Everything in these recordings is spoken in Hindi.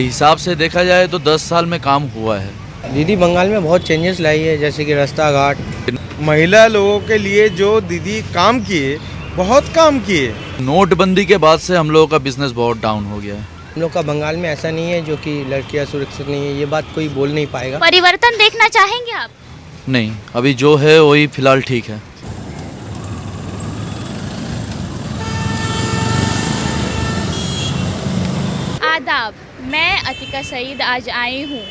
हिसाब से देखा जाए तो 10 साल में काम हुआ है। दीदी बंगाल में बहुत चेंजेस लाई है, जैसे कि रास्ता घाट। महिला लोगों के लिए जो दीदी काम किए, बहुत काम किए। नोटबंदी के बाद से हम लोगों का बिजनेस बहुत डाउन हो गया है। हम लोग का बंगाल में ऐसा नहीं है जो कि लड़कियां सुरक्षित नहीं है, ये बात कोई बोल नहीं पाएगा। परिवर्तन देखना चाहेंगे आप? नहीं, अभी जो है वही फिलहाल ठीक है। आदाब, मैं अतिका सईद आज आई हूँ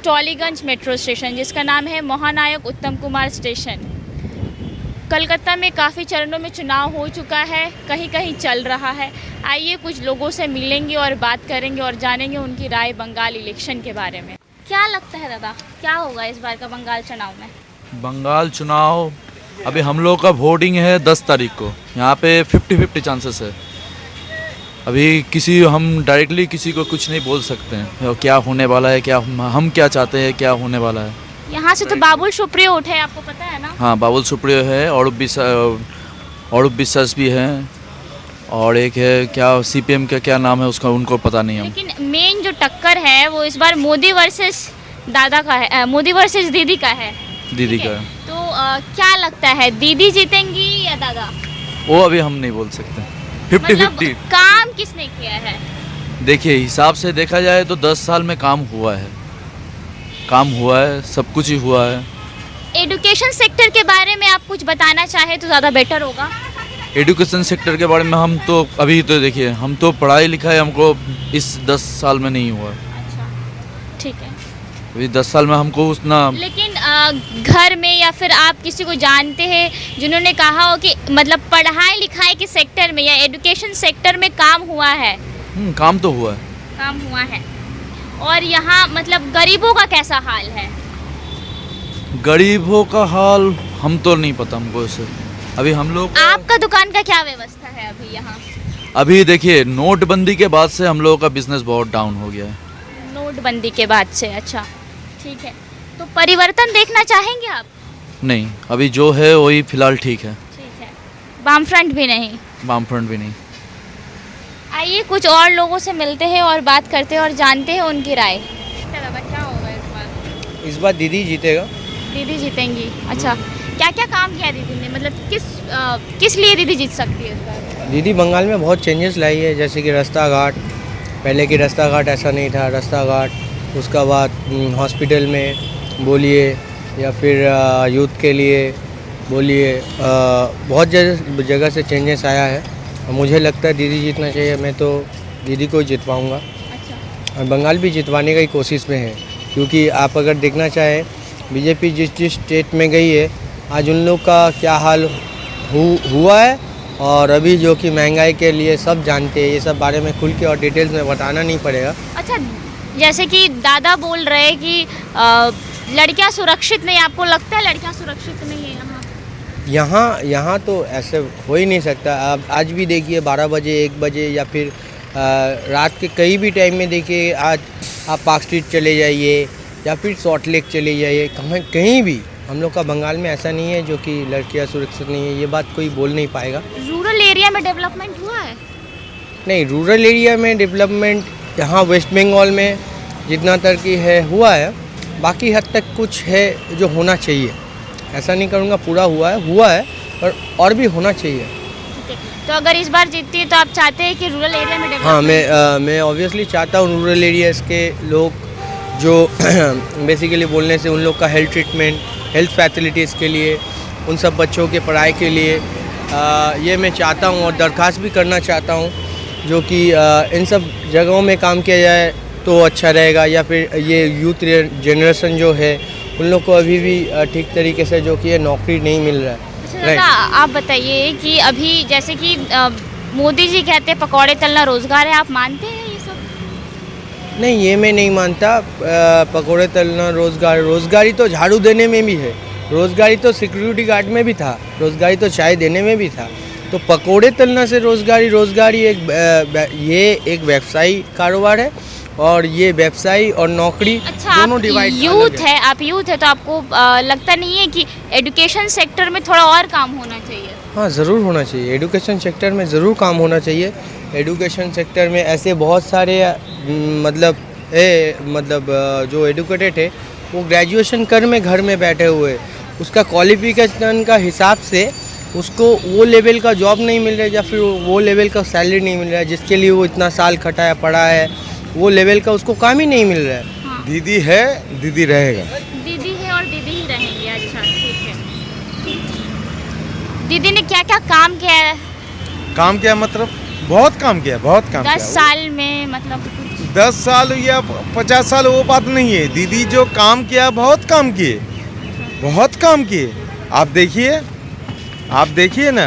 टॉलीगंज मेट्रो स्टेशन, जिसका नाम है महानायक उत्तम कुमार स्टेशन। कलकत्ता में काफ़ी चरणों में चुनाव हो चुका है, कहीं कहीं चल रहा है। आइए कुछ लोगों से मिलेंगे और बात करेंगे और जानेंगे उनकी राय बंगाल इलेक्शन के बारे में। क्या लगता है दादा, क्या होगा इस बार का बंगाल चुनाव में? बंगाल चुनाव अभी हम लोग का वोटिंग है 10 तारीख को। यहाँ पे 50-50 चांसेस है। अभी हम डायरेक्टली किसी को कुछ नहीं बोल सकते हैं क्या होने वाला है, क्या हम क्या चाहते हैं, क्या होने वाला है। यहाँ से तो बाबुल सुप्रियो उठे, आपको पता है ना? हाँ, बाबुल सुप्रियो है और विश्वास भी है, और एक है क्या सीपीएम का क्या नाम है उसका, उनको पता नहीं है। लेकिन मेन जो टक्कर है वो इस बार मोदी वर्सेस दादा का है, मोदी वर्सेस दीदी का है। दीदी का। तो क्या लगता है, दीदी जीतेंगी या दादा? वो अभी हम नहीं बोल सकते। 50-50। काम किसने किया है? देखिए, हिसाब से देखा जाए तो 10 साल में काम हुआ है, सब कुछ ही हुआ है। एजुकेशन सेक्टर के बारे में आप कुछ बताना चाहे तो ज़्यादा बेटर होगा। एजुकेशन सेक्टर के बारे में हम तो अभी तो देखिए, हम तो पढ़ाई लिखाई हमको इस 10 साल में नहीं हुआ। अच्छा, ठीक है। अभी 10 साल में हमको उतना। लेकिन घर में या फिर आप किसी को जानते हैं जिन्होंने कहा हो कि मतलब पढ़ाई लिखाई के सेक्टर में या एजुकेशन सेक्टर में काम हुआ है? काम तो हुआ है। काम हुआ है। और यहाँ मतलब गरीबों का कैसा हाल है? गरीबों का हाल हम तो नहीं पता हमको इससे। अभी हम लोग, आपका दुकान का क्या व्यवस्था है अभी यहाँ? अभी देखिए, नोटबंदी के बाद से हम लोगों का बिजनेस बहुत डाउन हो गया है। नोटबंदी के बाद से? अच्छा, ठीक है। तो परिवर्तन देखना चाहेंगे आप? नहीं, अभी जो है वही फिलहाल ठीक है। ठीक है। वाम फ्रंट भी नहीं? वाम फ्रंट भी नहीं। आइए कुछ और लोगों से मिलते हैं और बात करते हैं और जानते हैं उनकी राय। क्या होगा इस बार? इस बार दीदी जीतेगा। दीदी जीतेंगी? अच्छा, क्या क्या काम किया दीदी ने, मतलब किस लिए दीदी जीत सकती है इस बार? दीदी बंगाल में बहुत चेंजेस लाई है, जैसे कि रास्ता घाट। पहले की रास्ता घाट ऐसा नहीं था, रास्ता घाट। उसका बाद हॉस्पिटल में बोलिए या फिर यूथ के लिए बोलिए, बहुत जगह से चेंजेस आया है। मुझे लगता है दीदी जीतना चाहिए। मैं तो दीदी को जितवाऊंगा। अच्छा। और बंगाल भी जितवाने का ही कोशिश में है, क्योंकि आप अगर देखना चाहें बीजेपी जिस स्टेट में गई है, आज उन लोग का क्या हाल हुआ है। और अभी जो कि महंगाई के लिए सब जानते हैं, ये सब बारे में खुल के और डिटेल्स में बताना नहीं पड़ेगा। अच्छा, जैसे कि दादा बोल रहे कि लड़कियां सुरक्षित नहीं, आपको लगता है लड़कियां सुरक्षित नहीं है यहाँ? यहाँ तो ऐसे हो ही नहीं सकता। आप आज भी देखिए 12 बजे 1 बजे या फिर रात के कहीं भी टाइम में देखिए, आज आप पार्क स्ट्रीट चले जाइए या फिर सॉल्ट लेक चले जाइए, कहीं भी हम लोग का बंगाल में ऐसा नहीं है जो कि लड़कियां सुरक्षित नहीं है, ये बात कोई बोल नहीं पाएगा। रूरल एरिया में डेवलपमेंट हुआ है? नहीं, रूरल एरिया में डेवलपमेंट यहाँ वेस्ट बंगाल में जितना तरक्की है हुआ है, बाकी हद तक कुछ है जो होना चाहिए। ऐसा नहीं करूँगा पूरा हुआ है पर और भी होना चाहिए। तो अगर इस बार जीतती है तो आप चाहते हैं कि रूरल एरिया में डेवलपमेंट? हाँ, मैं ऑब्वियसली चाहता हूँ रूरल एरियाज़ के लोग जो बेसिकली बोलने से उन लोग का हेल्थ ट्रीटमेंट, हेल्थ फैसिलिटीज़ के लिए, उन सब बच्चों के पढ़ाई के लिए ये मैं चाहता हूँ और दरख्वास्त भी करना चाहता हूँ, जो कि इन सब जगहों में काम किया जाए तो अच्छा रहेगा। या फिर ये यूथ जनरेशन जो है उन लोग को अभी भी ठीक तरीके से जो कि ये नौकरी नहीं मिल रहा है। अच्छा, आप बताइए कि अभी जैसे कि मोदी जी कहते हैं पकौड़े तलना रोजगार है, आप मानते हैं ये सब? नहीं, ये मैं नहीं मानता। पकौड़े तलना रोजगारी तो झाड़ू देने में भी है, रोजगारी तो सिक्योरिटी गार्ड में भी था, रोजगारी तो चाय देने में भी था। तो पकौड़े तलना से रोजगारी ये एक व्यवसायी कारोबार है, और ये व्यवसायी और नौकरी दोनों डिवाइड। यूथ है, आप यूथ है, तो आपको लगता नहीं है कि एजुकेशन सेक्टर में थोड़ा और काम होना चाहिए? हाँ, ज़रूर होना चाहिए। एजुकेशन सेक्टर में ज़रूर काम होना चाहिए, एजुकेशन सेक्टर में ऐसे बहुत सारे जो एडुकेटेड है वो ग्रेजुएशन कर में घर में बैठे हुए, उसका क्वालिफिकेशन का हिसाब से उसको वो लेवल का जॉब नहीं मिल रहा है या फिर वो लेवल का सैलरी नहीं मिल रहा है जिसके लिए वो इतना साल खटाया पढ़ा है, वो लेवल का उसको काम ही नहीं मिल रहा है। हाँ। दीदी है, दीदी रहेगा। दीदी है और दीदी ही रहेंगे। अच्छा, ठीक है। दीदी ने क्या क्या काम किया है काम किया मतलब बहुत काम किया, बहुत काम 10 किया। साल में, मतलब कुछ 10 साल या 50 साल वो बात नहीं है। दीदी जो काम किया बहुत काम किए, बहुत काम किए। आप देखिए ना,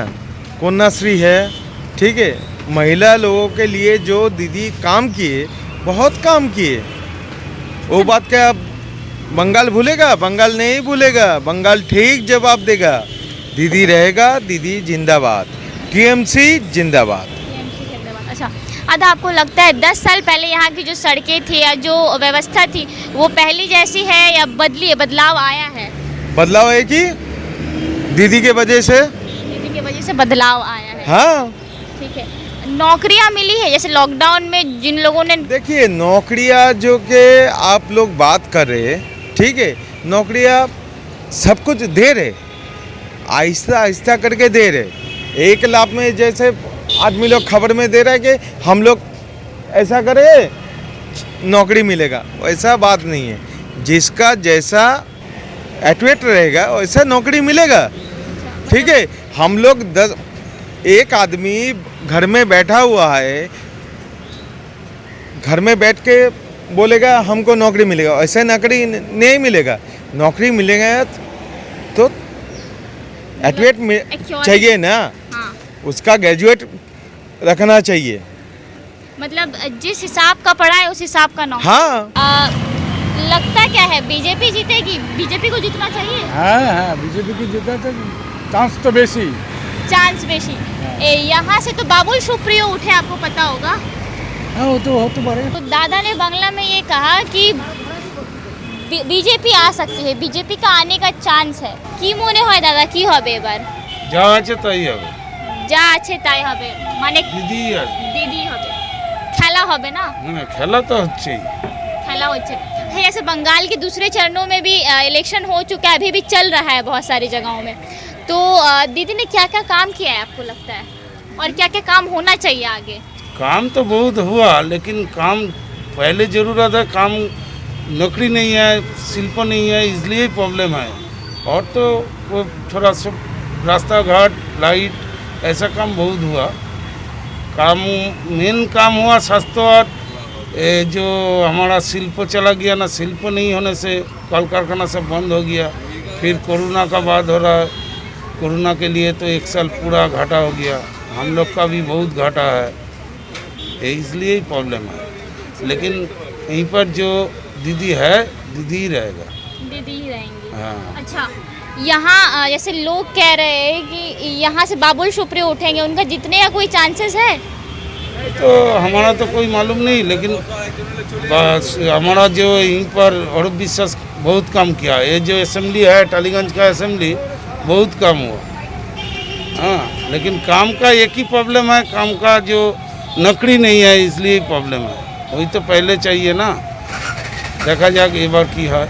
कन्याश्री है, ठीक है, महिला लोगों के लिए जो दीदी काम किए, बहुत काम किए। वो बात क्या बंगाल भूलेगा? बंगाल नहीं भूलेगा, बंगाल ठीक जवाब देगा। दीदी रहेगा, दीदी जिंदाबाद, टीएमसी जिंदाबाद। अच्छा, अदा आपको लगता है 10 साल पहले यहाँ की जो सड़कें थी या जो व्यवस्था थी वो पहली जैसी है या बदली है, बदलाव आया है? बदलाव है कि दीदी के वजह से, दीदी की वजह से बदलाव आया है। हाँ। ठीक है। नौकरियाँ मिली है, जैसे लॉकडाउन में जिन लोगों ने, देखिए नौकरियां जो कि आप लोग बात कर रहे हैं, ठीक है, नौकरियां सब कुछ दे रहे, आहिस्ता आहिस्ता करके दे रहे। 1 लाख में जैसे आदमी लोग खबर में दे रहा है कि हम लोग ऐसा करें नौकरी मिलेगा, वैसा बात नहीं है। जिसका जैसा एट्यूएट रहेगा वैसा नौकरी मिलेगा, ठीक है। हम लोग एक आदमी घर में बैठा हुआ है, घर में बैठ के बोलेगा हमको नौकरी मिलेगा, ऐसे नौकरी नहीं मिलेगा। नौकरी मिलेगा तो एट्यूएट चाहिए ना, हाँ, उसका ग्रेजुएट रखना चाहिए। मतलब जिस हिसाब का पढ़ा है उस हिसाब का नौकरी। हाँ। लगता क्या है बीजेपी जीतेगी? बीजेपी को जीतना चाहिए? हाँ, बीजेपी की जीता तो चांस तो बेसी। चांस बेशी। यहाँ से तो बाबुल सुप्रियो उठे, आपको पता होगा। हाँ, वो तो बड़े। तो दादा ने बांग्ला में ये कहा कि बीजेपी आ सकती है, बीजेपी का आने का चांस है। की मने হয় दादा, की হবে এবার? যা আছে তাই হবে, যা আছে তাই হবে, মানে দিদি আছে। दीदी হবে, খেলা হবে না? হ্যাঁ, খেলা তো হচ্ছেই। खेला होच्छे है। जैसे बंगाल के दूसरे चरणों में भी इलेक्शन हो चुका है, अभी भी चल रहा है बहुत सारी जगहों में। तो दीदी ने क्या क्या काम किया है आपको लगता है, और क्या क्या काम होना चाहिए आगे? काम तो बहुत हुआ, लेकिन काम पहले जरूरत है। काम नौकरी नहीं है, शिल्प नहीं है, इसलिए प्रॉब्लम है। और तो वो थोड़ा सब रास्ता घाट लाइट ऐसा काम बहुत हुआ। काम मेन काम हुआ स्वास्थ्य, और जो हमारा शिल्प चला गया ना, शिल्प नहीं होने से कल कारखाना सब बंद हो गया। फिर कोरोना का बाद हो रहा है, कोरोना के लिए तो 1 साल पूरा घाटा हो गया। हम लोग का भी बहुत घाटा है, इसलिए ही प्रॉब्लम है। लेकिन यहीं पर जो दीदी है, दीदी ही रहेगा। दीदी ही रहेंगी। हाँ। अच्छा, यहाँ जैसे लोग कह रहे हैं कि यहाँ से बाबुल सुप्रियो उठेंगे, उनका जीतने का कोई चांसेस है? तो हमारा तो कोई मालूम नहीं, लेकिन बस हमारा जो यहीं पर और विश्वास बहुत काम किया। ये जो असेंबली है, टालीगंज का असेंबली, बहुत काम हुआ। हाँ, लेकिन काम का एक ही प्रॉब्लम है, काम का जो नौकरी नहीं है, इसलिए प्रॉब्लम है। वही तो पहले चाहिए ना। देखा जाए एक बार की है।